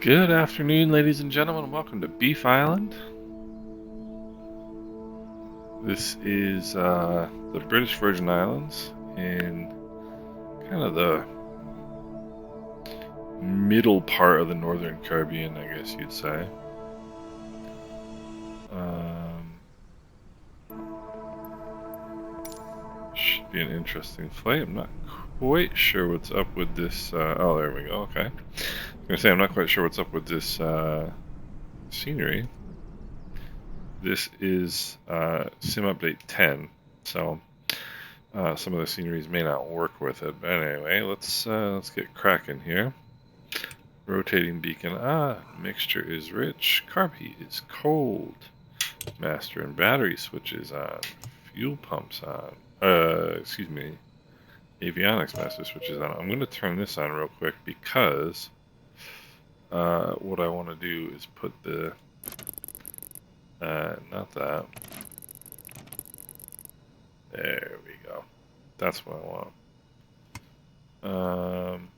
Good afternoon, ladies and gentlemen, and welcome to Beef Island. This is the British Virgin Islands in kind of the middle part of the Northern Caribbean, I guess you'd say. Should be an interesting flight. I'm not quite sure what's up with this. Oh, there we go. Okay. I was going to say, I'm not quite sure what's up with this scenery. This is Sim Update 10, so some of the sceneries may not work with it. But anyway, let's get cracking here. Rotating beacon. Mixture is rich. Carb heat is cold. Master and battery switches on. Fuel pumps on. Excuse me. Avionics master switches on. I'm going to turn this on real quick because what I want to do is put the not that. There we go. That's what I want.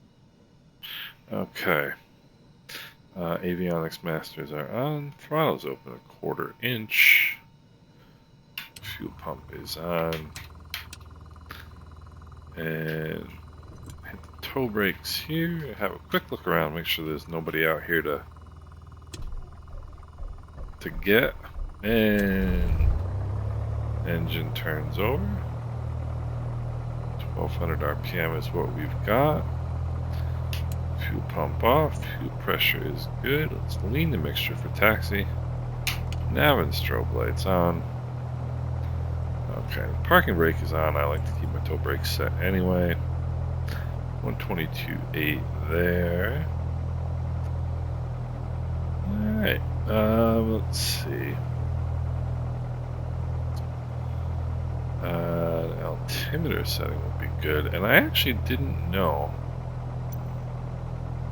Okay. Avionics masters are on. Throttle's open 1/4 inch. Fuel pump is on. And hit the toe brakes here. Have a quick look around, make sure there's nobody out here to get. And engine turns over. 1200 RPM is what we've got. Fuel pump off. Fuel pressure is good. Let's lean the mixture for taxi. Nav and strobe lights on. Okay, parking brake is on. I like to keep my toe brakes set anyway. 122.8 there. Alright, let's see. An altimeter setting would be good. And I actually didn't know.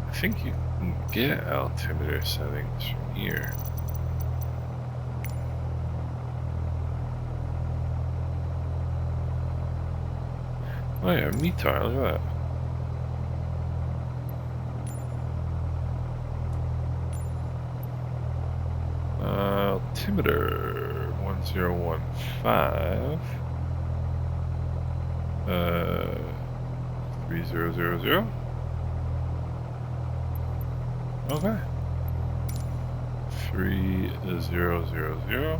I think you can get altimeter settings from here. Oh yeah, METAR, look at that. Altimeter 1015. 3000. Okay. 3000.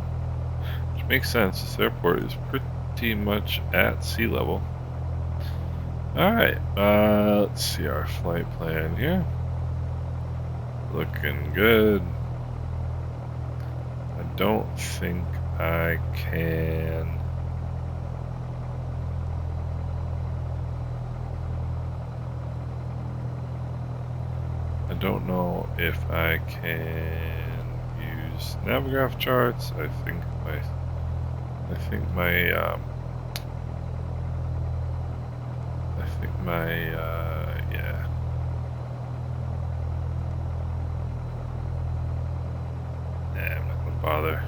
Which makes sense. This airport is pretty much at sea level. Alright, let's see our flight plan here. Looking good. I don't think I can. I don't know if I can use Navigraph charts. I think my yeah. Nah, I'm not gonna bother.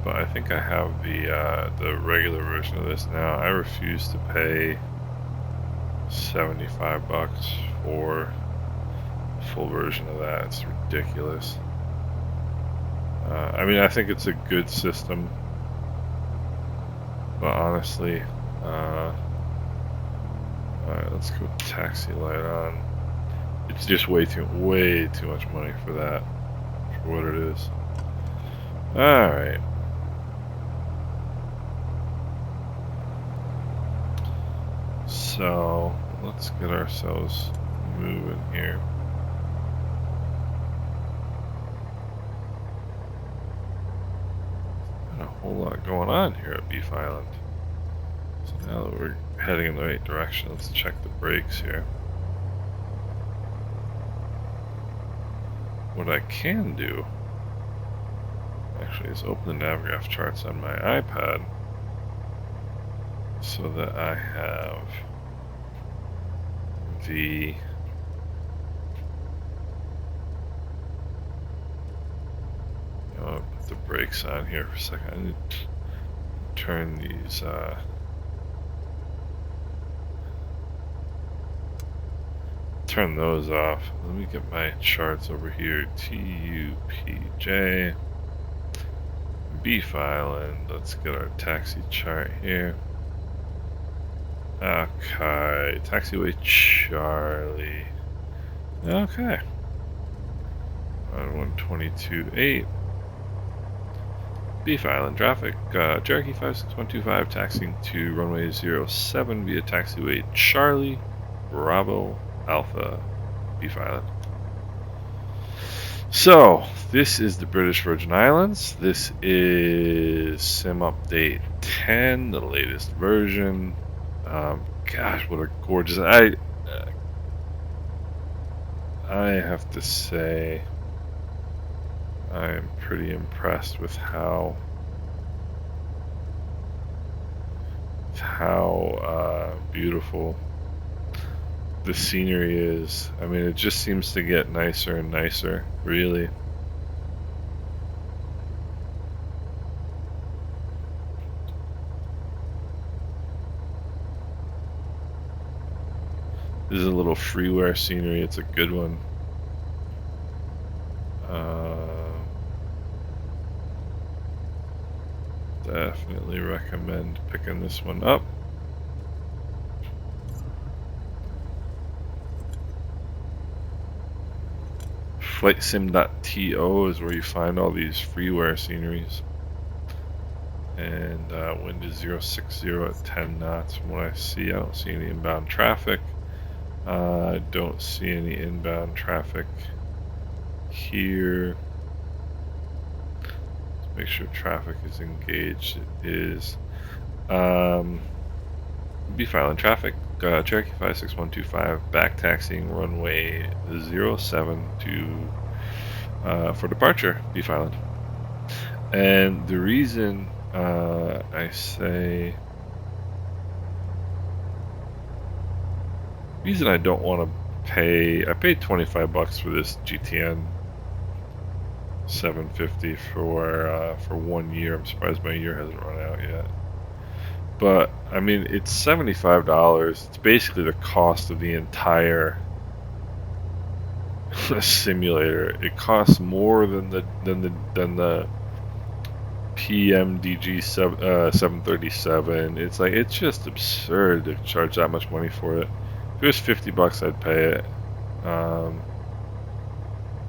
But I think I have the regular version of this now. I refuse to pay $75 for a full version of that. It's ridiculous. I mean, I think it's a good system, but honestly, alright, let's go taxi light on. It's just way too much money for that, for what it is. Alright. So, let's get ourselves moving here. Not a whole lot going on here at Beef Island. So now that we're heading in the right direction, let's check the brakes here. What I can do, actually, is open the Navigraph charts on my iPad so that I have the I'll put the brakes on here for a second. I need to turn these turn those off. Let me get my charts over here. TUPJ. Beef Island. Let's get our taxi chart here. Okay. Taxiway Charlie. Okay. On 122.8. Beef Island traffic. Cherokee 56125 taxiing to runway 07 via taxiway Charlie. Bravo Alpha. Beef Island. So, this is the British Virgin Islands. This is Sim Update 10, the latest version. Gosh, what a gorgeous... I have to say, I am pretty impressed with how beautiful the scenery is. I mean, it just seems to get nicer and nicer, really. This is a little freeware scenery. It's a good one. Definitely recommend picking this one up. FlightSim.to is where you find all these freeware sceneries. And wind is 060 at 10 knots from what I see. I don't see any inbound traffic. I don't see any inbound traffic here. Let's make sure traffic is engaged. It is. Beef Island traffic. Cherokee 56125 back taxiing runway 07 to for departure, Beef Island. And the reason I say, reason I don't want to pay, I paid $25 for this GTN 750 for 1 year. I'm surprised my year hasn't run out yet. But I mean, it's $75. It's basically the cost of the entire simulator. It costs more than the PMDG 737. It's like, it's just absurd to charge that much money for it. If it was $50, I'd pay it.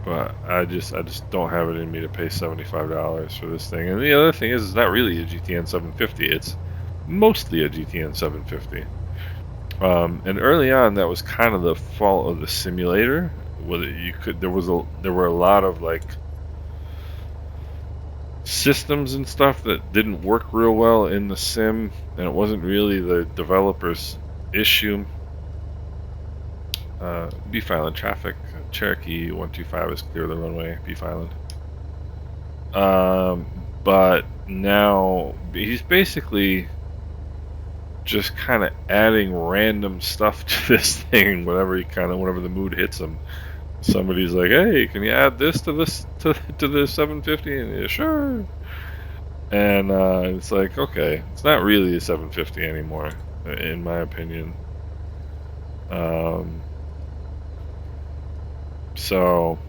But I just don't have it in me to pay $75 for this thing. And the other thing is, it's not really a GTN 750. It's mostly a GTN 750. And early on, that was kind of the fault of the simulator. Whether you could, there were a lot of like systems and stuff that didn't work real well in the sim, and it wasn't really the developer's issue. Beef Island traffic. Cherokee 125 is clear of the runway. Beef Island. But now he's basically just kind of adding random stuff to this thing whenever the mood hits him. Somebody's like, "Hey, can you add this to the 750?" And yeah, sure. And it's like, okay, it's not really a 750 anymore, in my opinion. So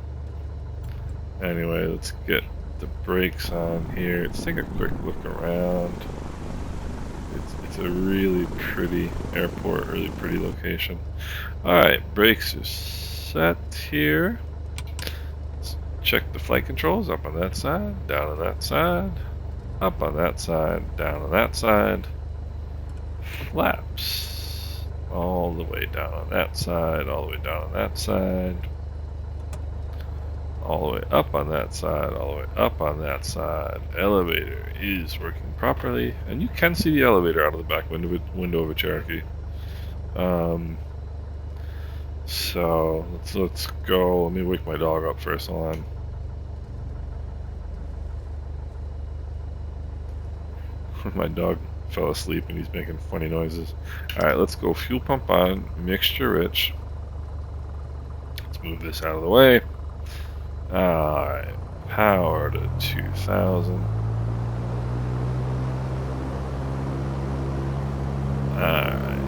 anyway, let's get the brakes on here. Let's take a quick look around. It's a really pretty airport, really pretty location. Alright, brakes are set here. Let's check the flight controls. Up on that side, down on that side, up on that side, down on that side. Flaps all the way down on that side, all the way down on that side, all the way up on that side, all the way up on that side. Elevator is working properly, and you can see the elevator out of the back window of a Cherokee. So let's go. Let me wake my dog up first. Hold on. My dog fell asleep and he's making funny noises. Alright, let's go. Fuel pump on, mixture rich. Let's move this out of the way. Alright, power to 2000. Alright,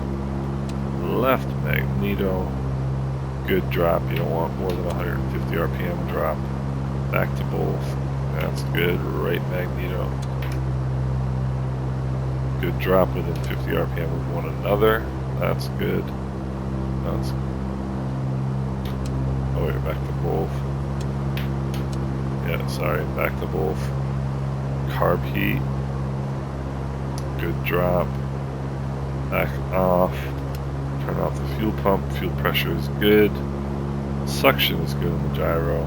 left magneto, good drop. You don't want more than 150 RPM drop. Back to both. That's good. Right magneto. Good drop within 50 RPM of one another. That's good. That's. Oh wait, back to both. Yeah, sorry, back to both. Carb heat. Good drop. Back off. Turn off the fuel pump. Fuel pressure is good. Suction is good in the gyro.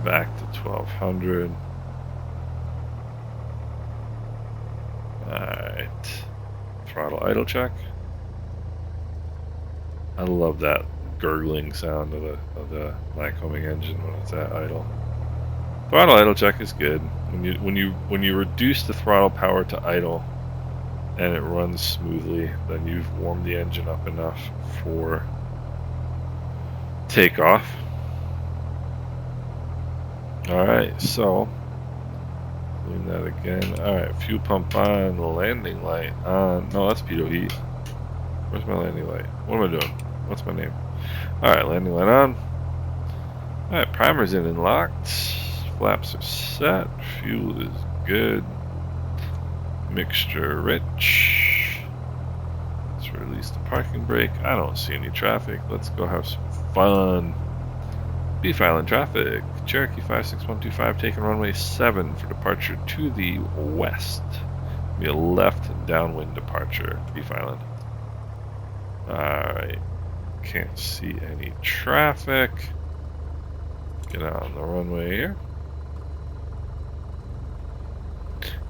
Back to 1200. Alright. Throttle idle check. I love that gurgling sound of the Lycoming engine when it's at idle. Throttle idle check is good. When you reduce the throttle power to idle and it runs smoothly, then you've warmed the engine up enough for takeoff. Alright, so doing that again. Alright, fuel pump on, landing light on. No, that's pitot heat. Where's my landing light? What am I doing? What's my name? Alright, landing light on. Alright, primer's in and locked. Flaps are set. Fuel is good. Mixture rich. Let's release the parking brake. I don't see any traffic. Let's go have some fun. Beef Island traffic. Cherokee 56125 taking runway 7 for departure to the west. Be a left downwind departure. Beef Island. Alright. Can't see any traffic. Get out on the runway here.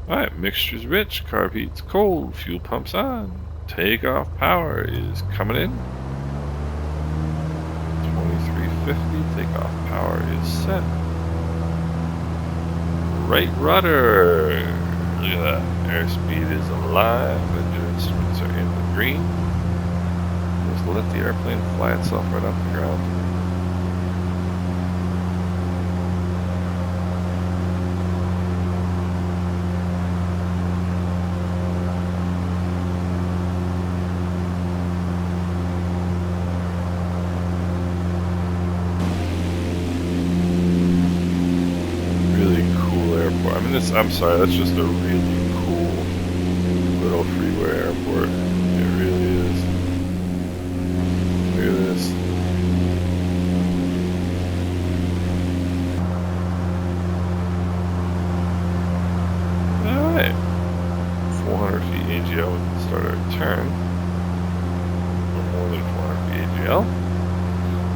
Alright, mixture's rich, carb heat's cold, fuel pump's on. Takeoff power is coming in. 2350, takeoff power is set. Right rudder. Look at that. Airspeed is alive. Engine instruments are in the green. Just let the airplane fly itself right off the ground. I'm sorry, that's just a really cool little freeway airport. It really is. Look at this. Alright. 400 feet AGL, we can start our turn. Or more than 400 feet AGL.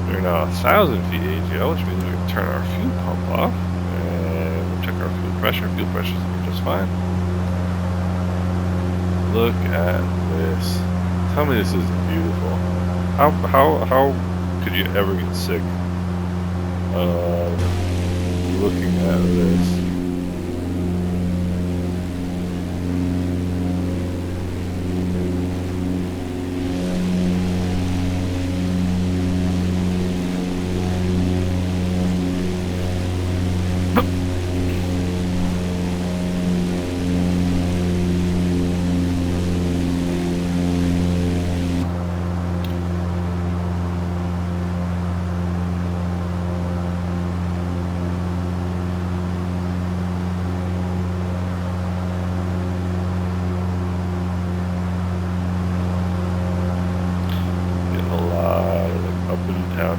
We're now 1,000 feet AGL, which means we can turn our fuel pump off. Check our fuel pressure. Fuel pressure is looking just fine. Look at this. Tell me this isn't beautiful. How could you ever get sick of looking at this?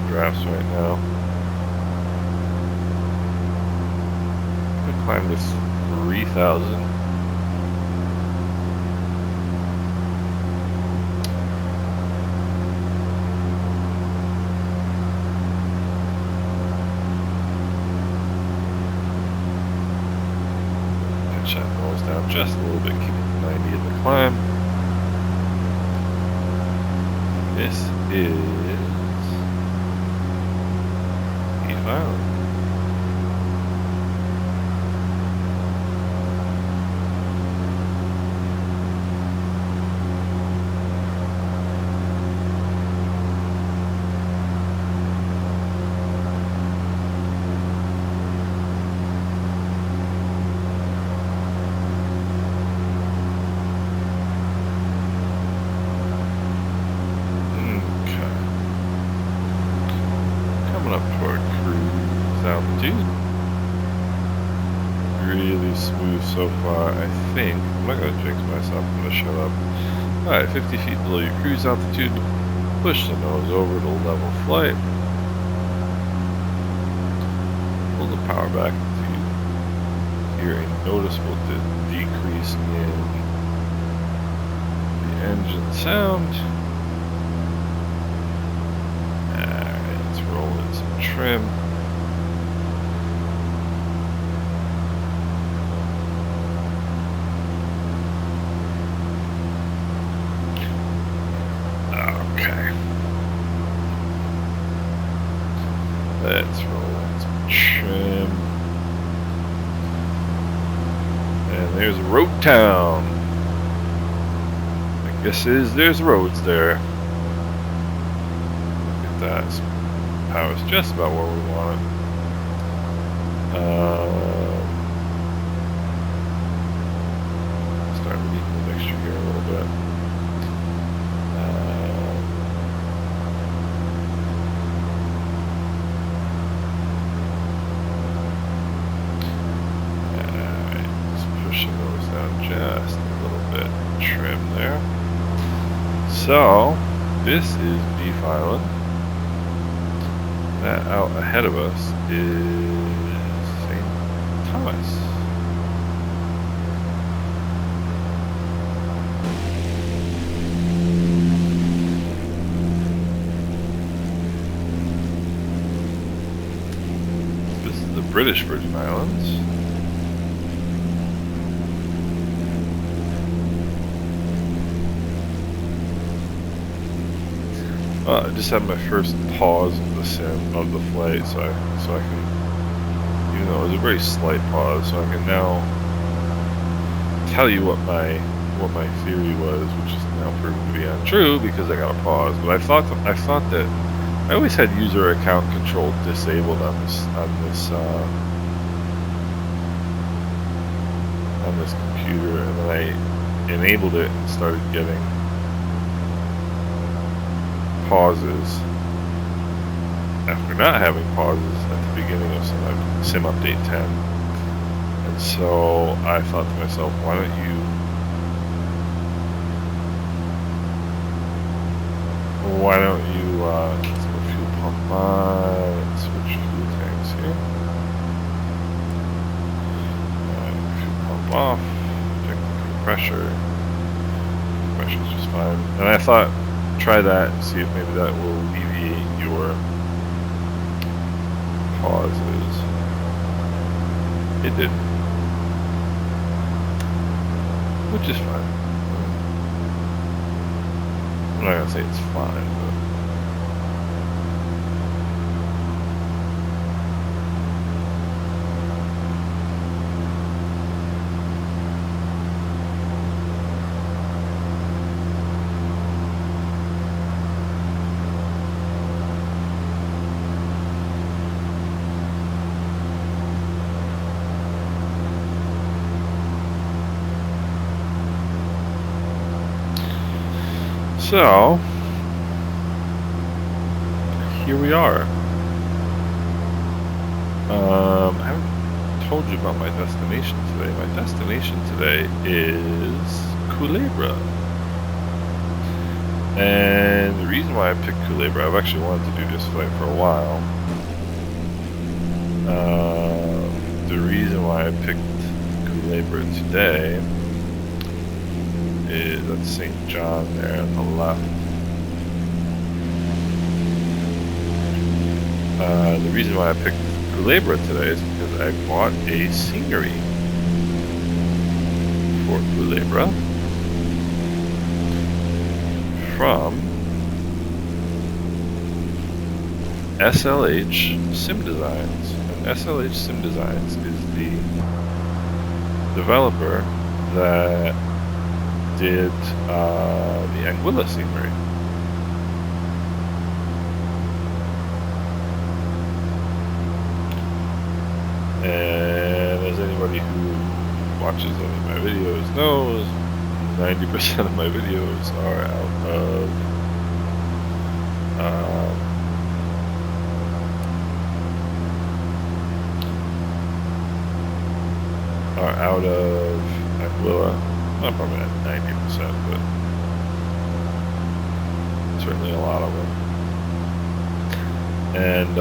Drafts right now. I'm gonna climb this 3,000. Pitch that nose down just a little bit, keep it to 90 in the climb. This is Island. smooth so far, I think. I'm not going to jinx myself, I'm going to shut up. Alright, 50 feet below your cruise altitude. Push the nose over to level flight. Pull the power back to hear a noticeable decrease in the engine sound. Alright, let's roll in some trim. Let's roll in some trim. And there's Road Town. I guess there's roads there. Look at that. Power's just about where we want it. Start leaking the mixture here a little bit. Just a little bit trim there. So this is Beef Island. That out ahead of us is St. Thomas. This is the British Virgin Islands. I just had my first pause of the sim of the flight, so I can, even though it was a very slight pause, so I can now tell you what my theory was, which is now proven to be untrue because I got a pause. But I thought that I always had user account control disabled on this computer, and then I enabled it and started getting pauses after not having pauses at the beginning of Sim Update 10. And so I thought to myself, why don't you let's go fuel pump on, switch fuel tanks here. Fuel pump off, check the compressor. Compressor's just fine. And I thought, try that and see if maybe that will alleviate your pauses. It did, which is fine. I'm not gonna say it's fine, but so, here we are. I haven't told you about my destination today. My destination today is Culebra. And the reason why I picked Culebra, I've actually wanted to do this flight for a while. The reason why I picked Culebra today is that's St. John there on the left. The reason why I picked Culebra today is because I bought a scenery for Culebra from SLH Sim Designs. And SLH Sim Designs is the developer that did the Anguilla scenery. And as anybody who watches any of my videos knows, 90% of my videos are certainly a lot of them. And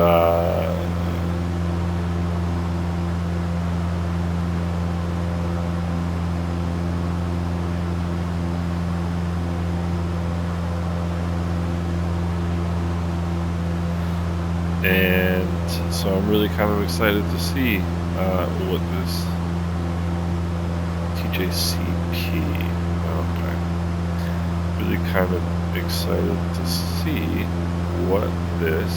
so I'm really kind of excited to see what this TJCP, okay, really kind of excited to see what this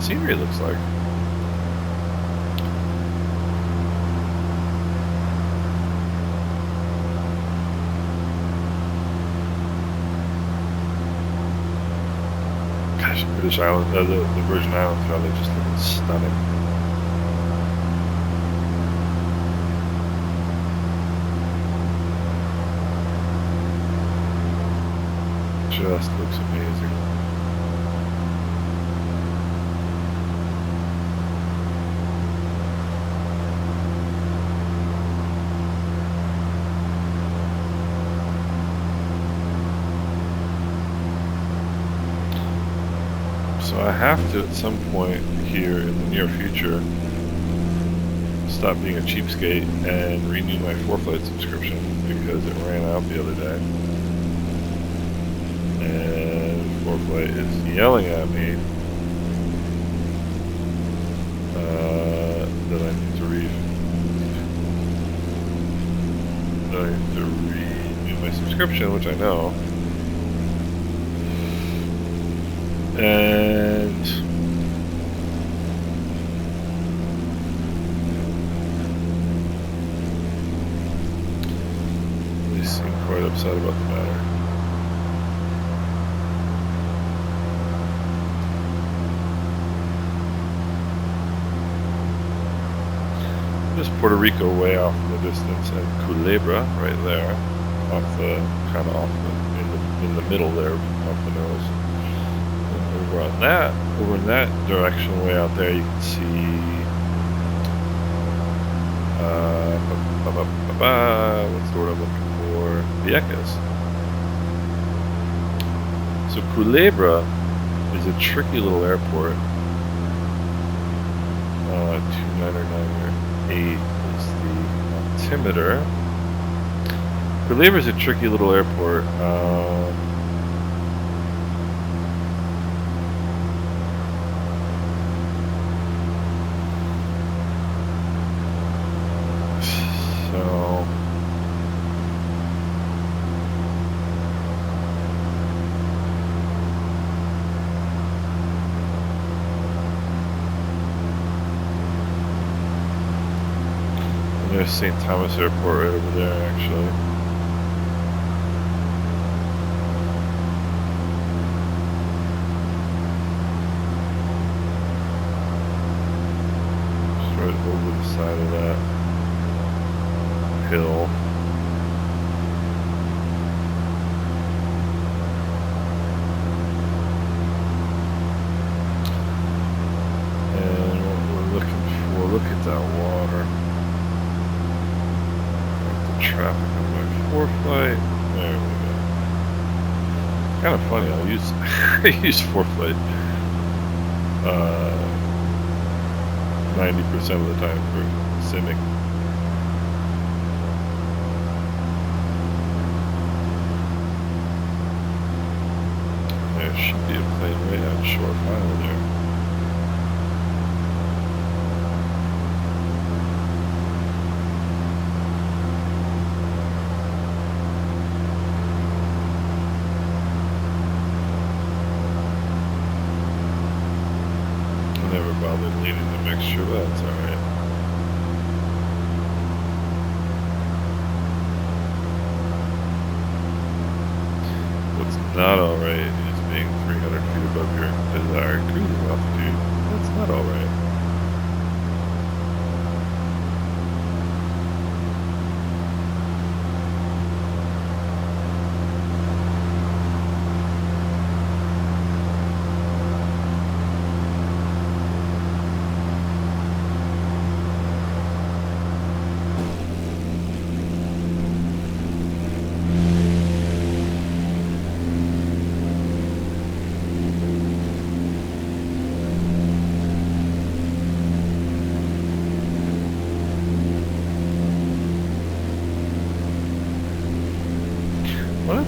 scenery looks like. British Island, the Virgin Islands, they just look stunning. Just looks amazing. So I have to, at some point here in the near future, stop being a cheapskate and renew my 4-flight subscription because it ran out the other day. And 4-flight is yelling at me that I need to renew my subscription, which I know. And they seem quite upset about the matter. There's Puerto Rico way off in the distance, and Culebra right there, in the middle there, off the nose. Over in that direction, way out there, you can see what's the word I'm looking for? Vieques. So Culebra is a tricky little airport. 29908 is the altimeter. Culebra is a tricky little airport. There's St. Thomas Airport right over there, actually. Just right over the side of that hill. And what we're looking for, look at that water. Traffic on my 4-flight. There we go. Kind of funny. I use 4-flight 90% of the time for simming. There should be a plane right on shore finally there. Never bothered leaving the mixture, but that's alright. What's not alright is being 300 feet above your desired cruising altitude. That's not alright.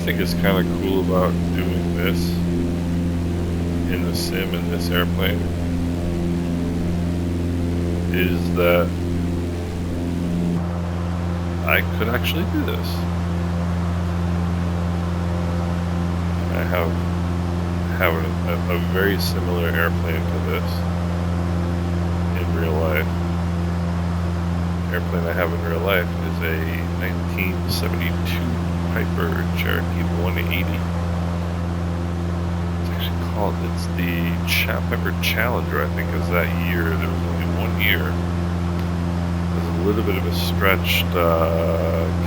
think is kind of cool about doing this in the sim in this airplane is that I could actually do this. I have a very similar airplane to this in real life. The airplane I have in real life is a 1972 Piper Cherokee 180. It's actually called, it's the Piper Challenger, I think, is that year. There was only 1 year. There's a little bit of a stretched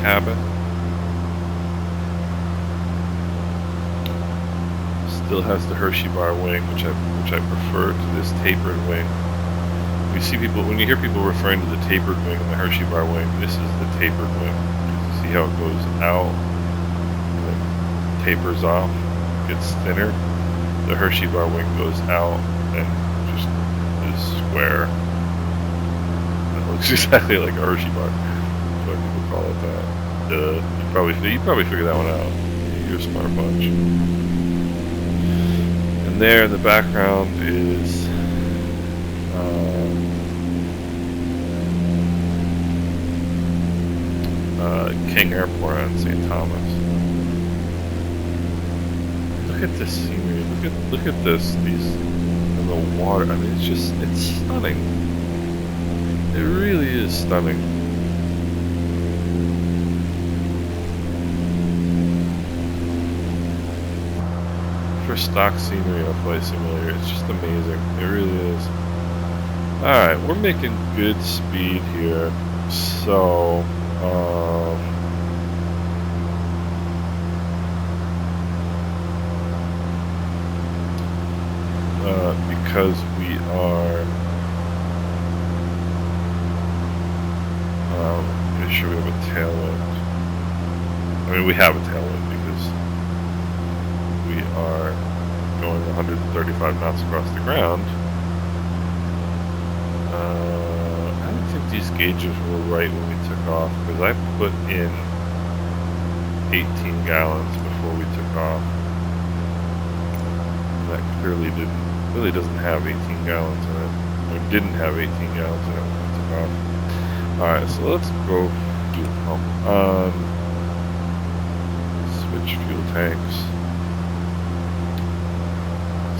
cabin. Still has the Hershey bar wing, which I prefer to this tapered wing. You see people, when you hear people referring to the tapered wing and the Hershey bar wing, this is the tapered wing. You see how it goes out and then tapers off, gets thinner. The Hershey bar wing goes out and just is square. It looks exactly like a Hershey bar. That's why people call it that. You probably figured that one out. You're a smart bunch. And there in the background is King Airport on St. Thomas. Look at this scenery. Look at this. These in the water. I mean, it's stunning. It really is stunning. For stock scenery on a flight simulator, it's just amazing. It really is. Alright, we're making good speed here. So, because we are, pretty sure we have a tailwind. I mean, we have a tailwind because we are going 135 knots across the ground. I don't think these gauges were right when we took off, because I put in 18 gallons before we took off. And that really doesn't have 18 gallons in it. Or didn't have 18 gallons in it when we took off. Alright, so let's go fuel pump on. Switch fuel tanks.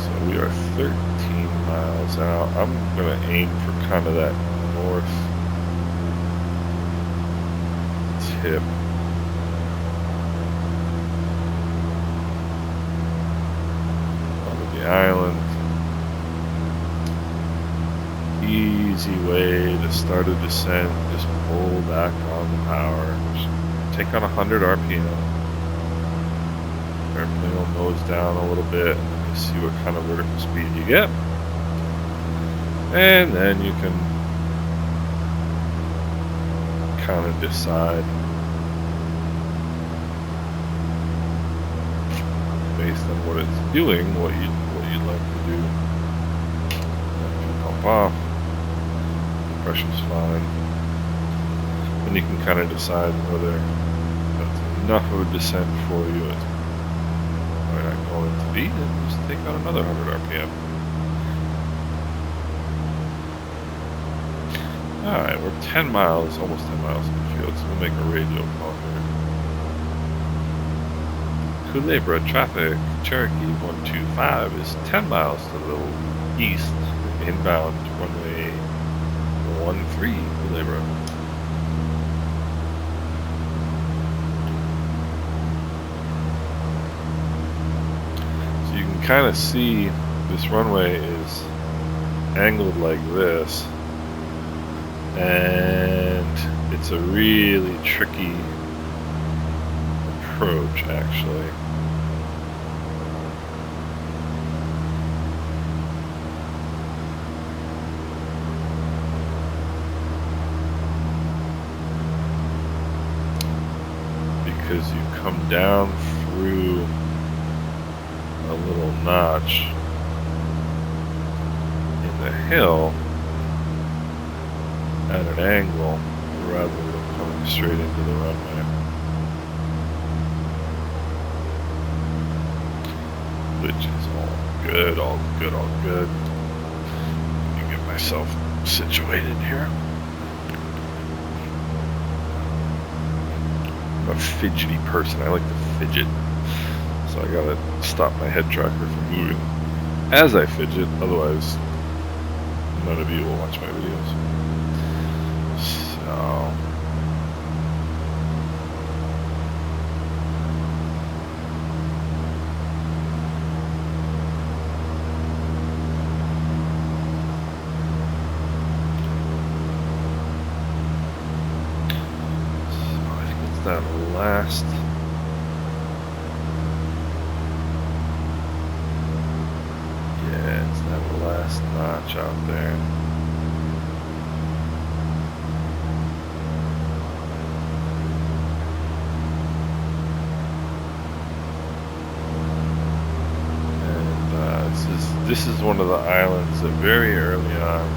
So we are 13 miles out. I'm going to aim for kind of that north tip. Onto the island. Easy way to start a descent. Just pull back on the power. Just take on 100 RPM. Airplane will nose down a little bit, and then you see what kind of vertical speed you get. And then you can kind of decide based on what it's doing, what you'd like to do. Pump off. Pressure's fine. Then you can kind of decide whether that's enough of a descent for you. It's probably not going to be, and just take on another 100 RPM. Alright, we're 10 miles, almost 10 miles in the field, so we'll make a radio call here. Culebra traffic, Cherokee 125 is 10 miles to the east, inbound runway 13, Culebra. So you can kind of see this runway is angled like this, and it's a really tricky approach actually. Because you come down through a little notch in the hill at an angle rather than coming straight into the runway. which is all good, all good, all good. Let me get myself situated here. I'm a fidgety person. I like to fidget. So I gotta stop my head tracker from moving as I fidget, otherwise none of you will watch my videos. So I think it's that last. Yeah, it's that last notch out there. This is one of the islands that very early on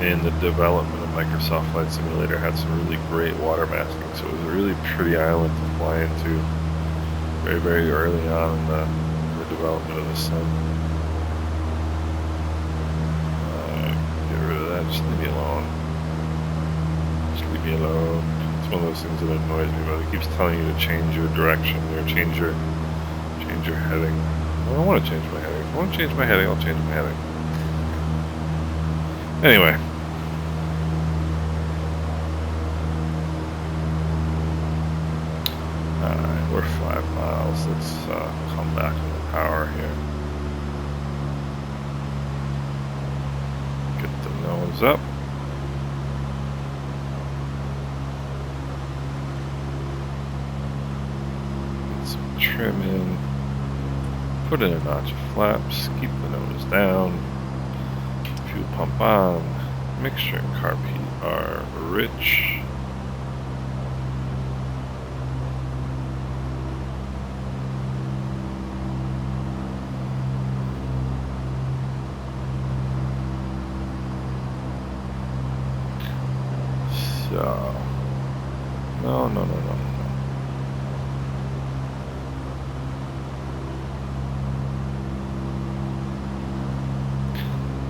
in the development of Microsoft Flight Simulator had some really great water masking. So it was a really pretty island to fly into very, very early on in the development of the Sim. Get rid of that, just leave me alone. Just leave me alone. It's one of those things that annoys me, but it keeps telling you to change your direction or change your heading. I don't want to change my heading. If I want to change my heading, I'll change my heading. Anyway. Alright, we're 5 miles. Let's come back to the power here. Get the nose up. Get some trim in. Put in a notch of flaps, keep the nose down, fuel pump on, mixture and carb heat are rich. So, no.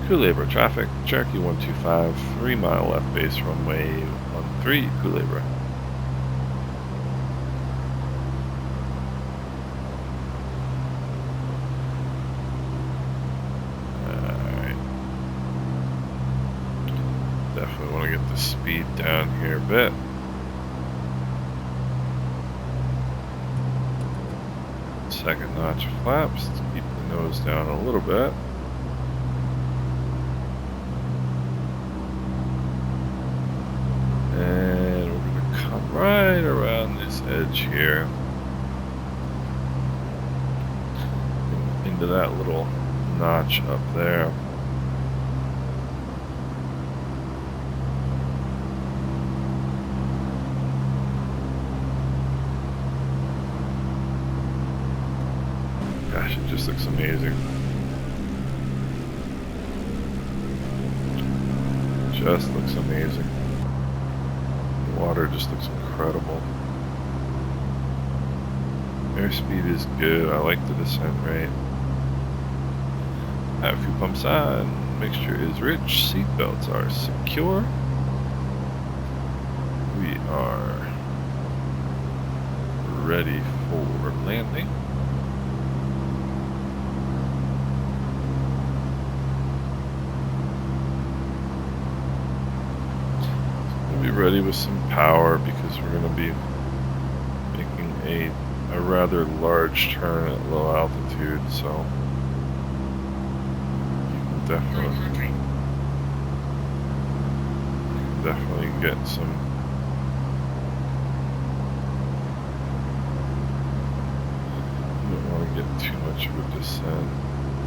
Culebra traffic, Cherokee 125, 3 mile left base runway 13, Culebra. Alright. Definitely want to get the speed down here a bit. Second notch of flaps, let's keep the nose down a little bit. And we're going to come right around this edge here into that little notch up there. Gosh, it just looks amazing. Just looks amazing. Water just looks incredible. Airspeed is good. I like the descent rate. Fuel pumps on. Mixture is rich. Seat belts are secure. We are ready for landing. Be ready with some power because we're going to be making a rather large turn at low altitude, so you can definitely get some you don't want to get too much of a descent.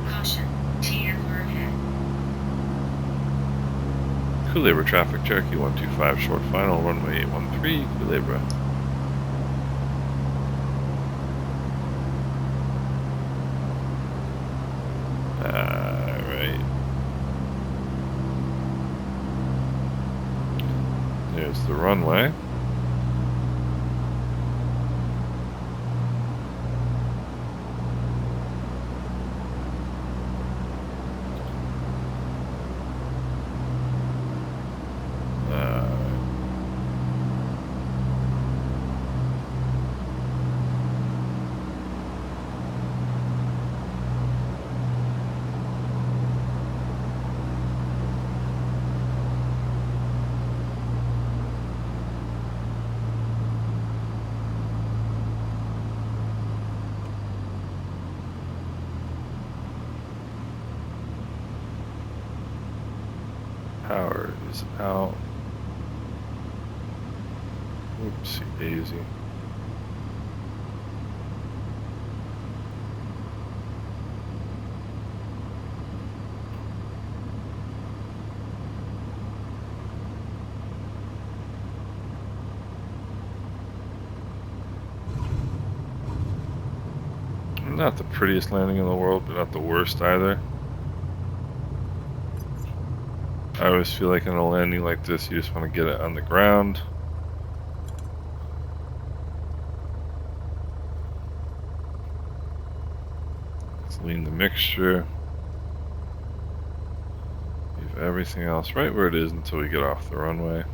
Caution, TFR ahead. Culebra traffic, Cherokee 125, short final, runway 13, Culebra. Alright. There's the runway. Power is out. Oopsie daisy. Not the prettiest landing in the world, but not the worst either. I always feel like in a landing like this, you just want to get it on the ground. Let's lean the mixture. Leave everything else right where it is until we get off the runway.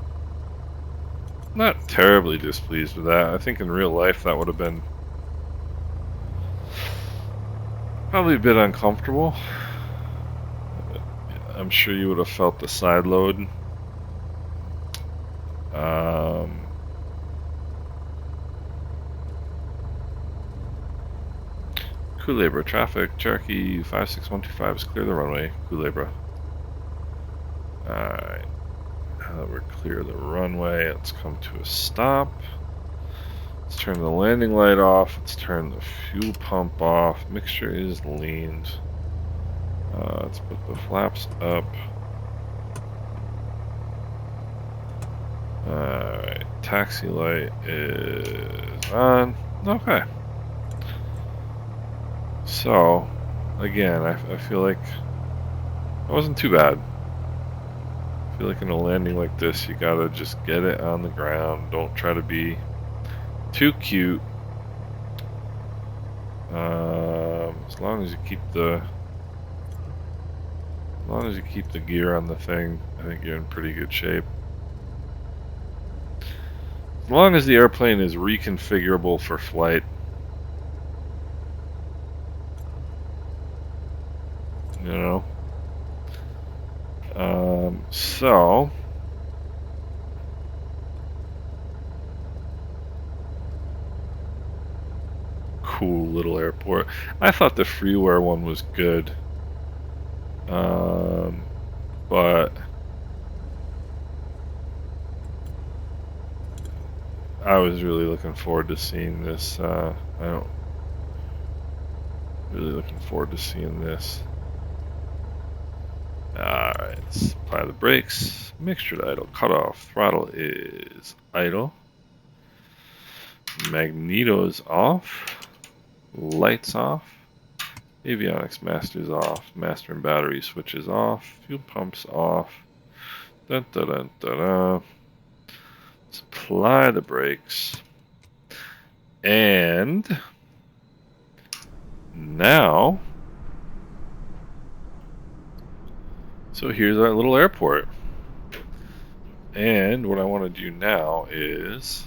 Not terribly displeased with that. I think in real life that would have been probably a bit uncomfortable. I'm sure you would have felt the side load. Culebra traffic, Cherokee 56125 is clear the runway. Culebra. Alright. Now that we're clear the runway, let's come to a stop. Let's turn the landing light off. Let's turn the fuel pump off. Mixture is leaned. Let's put the flaps up. Alright, taxi light is on. Okay. So, again, I feel like that wasn't too bad. I feel like in a landing like this, you gotta just get it on the ground. Don't try to be too cute. As long as you keep the gear on the thing, I think you're in pretty good shape. As long as the airplane is reconfigurable for flight. You know? So cool little airport. I thought the freeware one was good. But I was really looking forward to seeing this. Really looking forward to seeing this. Alright, let's apply the brakes. Mixture to idle. Cutoff. Throttle is idle. Magnetos off. Lights off. Avionics master's off. Master and battery switches off. Fuel pumps off. Dun dun dun dun dun. Let's apply the brakes. And now, so here's our little airport. And what I want to do now is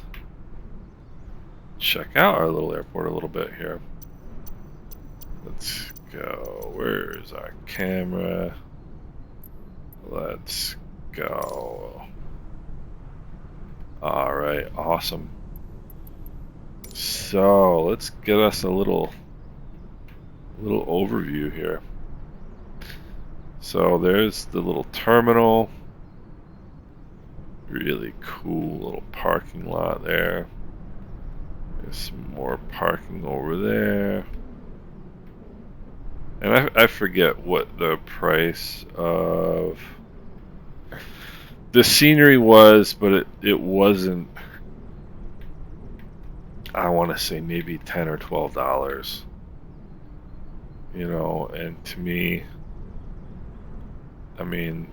check out our little airport a little bit here. Let's go. Where's our camera? Let's go. Alright, awesome. So let's get us a little overview here. So there's the little terminal. Really cool little parking lot there. There's some more parking over there. And I forget what the price of the scenery was, but it wasn't, I want to say maybe $10 or $12. You know, and to me, I mean,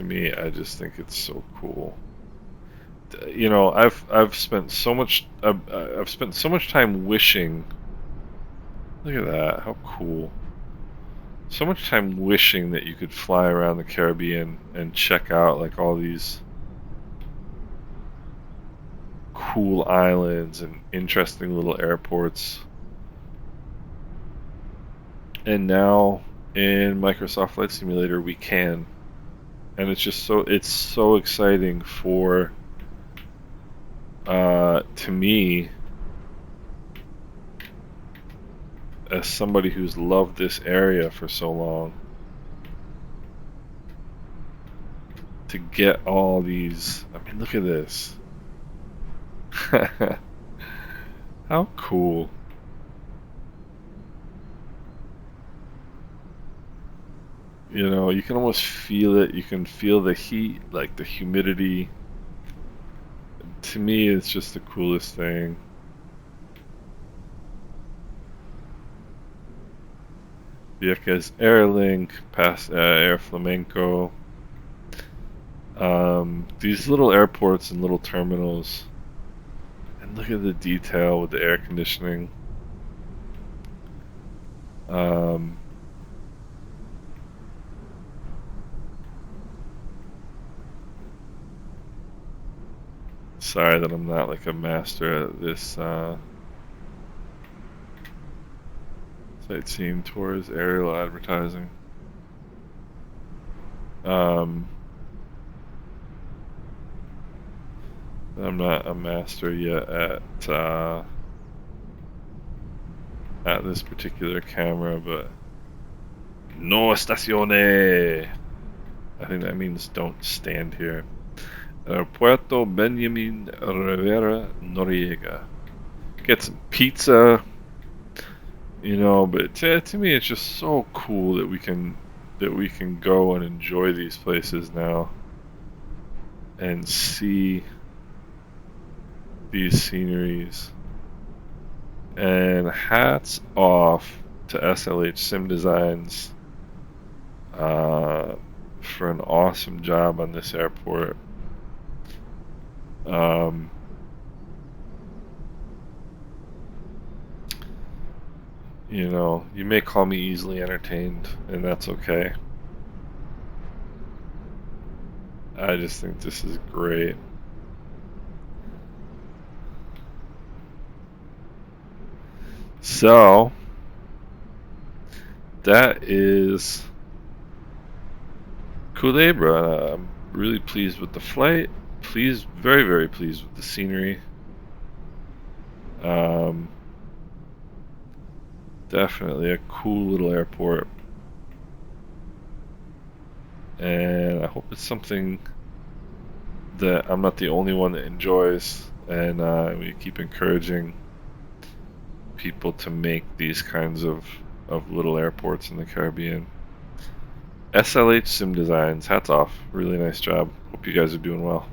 I just think it's so cool. You know, I've spent so much time wishing. Look at that, how cool! So much time wishing that you could fly around the Caribbean and check out like all these cool islands and interesting little airports. And now in Microsoft Flight Simulator we can. And it's just so exciting for to me as somebody who's loved this area for so long, to get all these. I mean, look at this. How cool. You know, you can almost feel it. You can feel the heat, like the humidity. To me, it's just the coolest thing. Vieques Airlink, past Air Flamenco. These little airports and little terminals. And look at the detail with the air conditioning. Sorry that I'm not like a master at this sightseeing tours, aerial advertising. I'm not a master yet at this particular camera, but no estacione. I think that means don't stand here. Puerto Benjamín, Rivera, Noriega. Get some pizza, you know. But to me, it's just so cool that we can go and enjoy these places now and see these sceneries. And hats off to SLH Sim Designs for an awesome job on this airport. You know, you may call me easily entertained, and that's okay. I just think this is great. So, that is Culebra. I'm really pleased with the flight. Very, very pleased with the scenery. Definitely a cool little airport. And I hope it's something that I'm not the only one that enjoys, and we keep encouraging people to make these kinds of little airports in the Caribbean. SLH Sim Designs, hats off. Really nice job. Hope you guys are doing well.